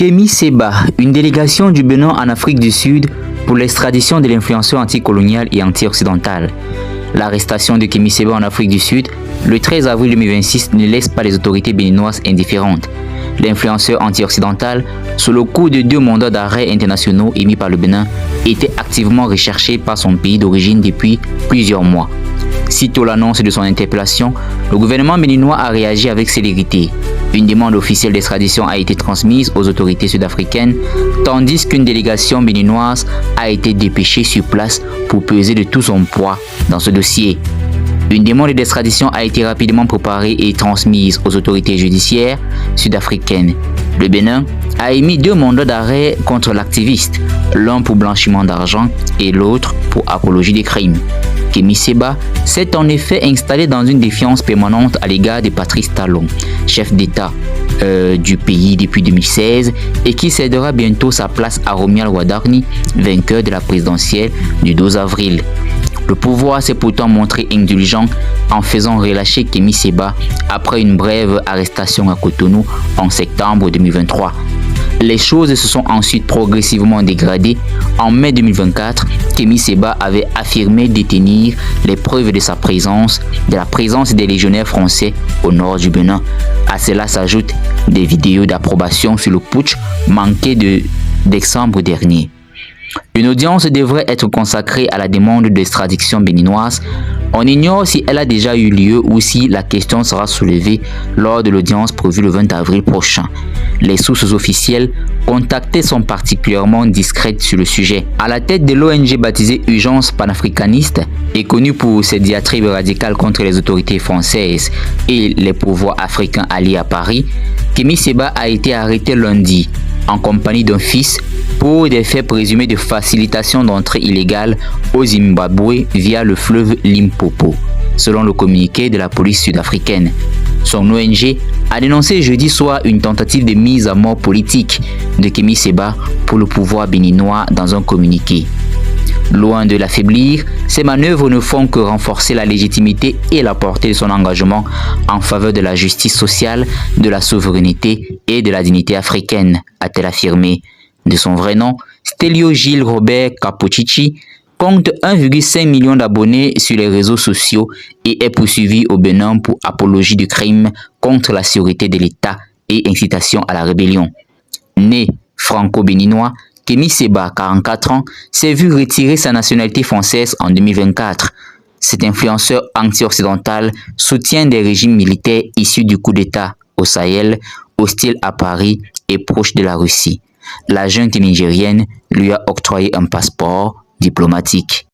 Kémy Séba, une délégation du Bénin en Afrique du Sud pour l'extradition de l'influenceur anticolonial et anti-occidental. L'arrestation de Kémy Séba en Afrique du Sud le 13 avril 2026 ne laisse pas les autorités béninoises indifférentes. L'influenceur anti-occidental, sous le coup de 2 mandats d'arrêt internationaux émis par le Bénin, était activement recherché par son pays d'origine depuis plusieurs mois. Sitôt l'annonce de son interpellation, le gouvernement béninois a réagi avec célérité. Une demande officielle d'extradition a été transmise aux autorités sud-africaines, tandis qu'une délégation béninoise a été dépêchée sur place pour peser de tout son poids dans ce dossier. Une demande d'extradition a été rapidement préparée et transmise aux autorités judiciaires sud-africaines. Le Bénin a émis 2 mandats d'arrêt contre l'activiste, l'un pour blanchiment d'argent et l'autre pour apologie des crimes. Kémy Séba s'est en effet installé dans une défiance permanente à l'égard de Patrice Talon, chef d'État du pays depuis 2016 et qui cédera bientôt sa place à Romuald Wardini, vainqueur de la présidentielle du 12 avril. Le pouvoir s'est pourtant montré indulgent en faisant relâcher Kémy Séba après une brève arrestation à Cotonou en septembre 2023. Les choses se sont ensuite progressivement dégradées. En mai 2024, Kémy Séba avait affirmé détenir les preuves de sa présence, de la présence des légionnaires français au nord du Bénin. À cela s'ajoutent des vidéos d'approbation sur le putsch manqué de décembre dernier. Une audience devrait être consacrée à la demande d'extradition béninoise. On ignore si elle a déjà eu lieu ou si la question sera soulevée lors de l'audience prévue le 20 avril prochain. Les sources officielles contactées sont particulièrement discrètes sur le sujet. À la tête de l'ONG baptisée Urgence panafricaniste et connue pour ses diatribes radicales contre les autorités françaises et les pouvoirs africains alliés à Paris, Kémy Séba a été arrêté lundi en compagnie d'un fils pour des faits présumés de facilitation d'entrée illégale au Zimbabwe via le fleuve Limpopo, selon le communiqué de la police sud-africaine. Son ONG a dénoncé jeudi soir une tentative de mise à mort politique de Kémy Séba pour le pouvoir béninois dans un communiqué. Loin de l'affaiblir, ces manœuvres ne font que renforcer la légitimité et la portée de son engagement en faveur de la justice sociale, de la souveraineté et de la dignité africaine, a-t-elle affirmé. De son vrai nom, Stélio Gilles Robert Kapocici compte 1,5 million d'abonnés sur les réseaux sociaux et est poursuivi au Bénin pour apologie du crime contre la sûreté de l'État et incitation à la rébellion. Né franco-béninois, Kémy Séba, 44 ans, s'est vu retirer sa nationalité française en 2024. Cet influenceur anti-occidental soutient des régimes militaires issus du coup d'État au Sahel, hostile à Paris et proche de la Russie. La junte nigérienne lui a octroyé un passeport diplomatique.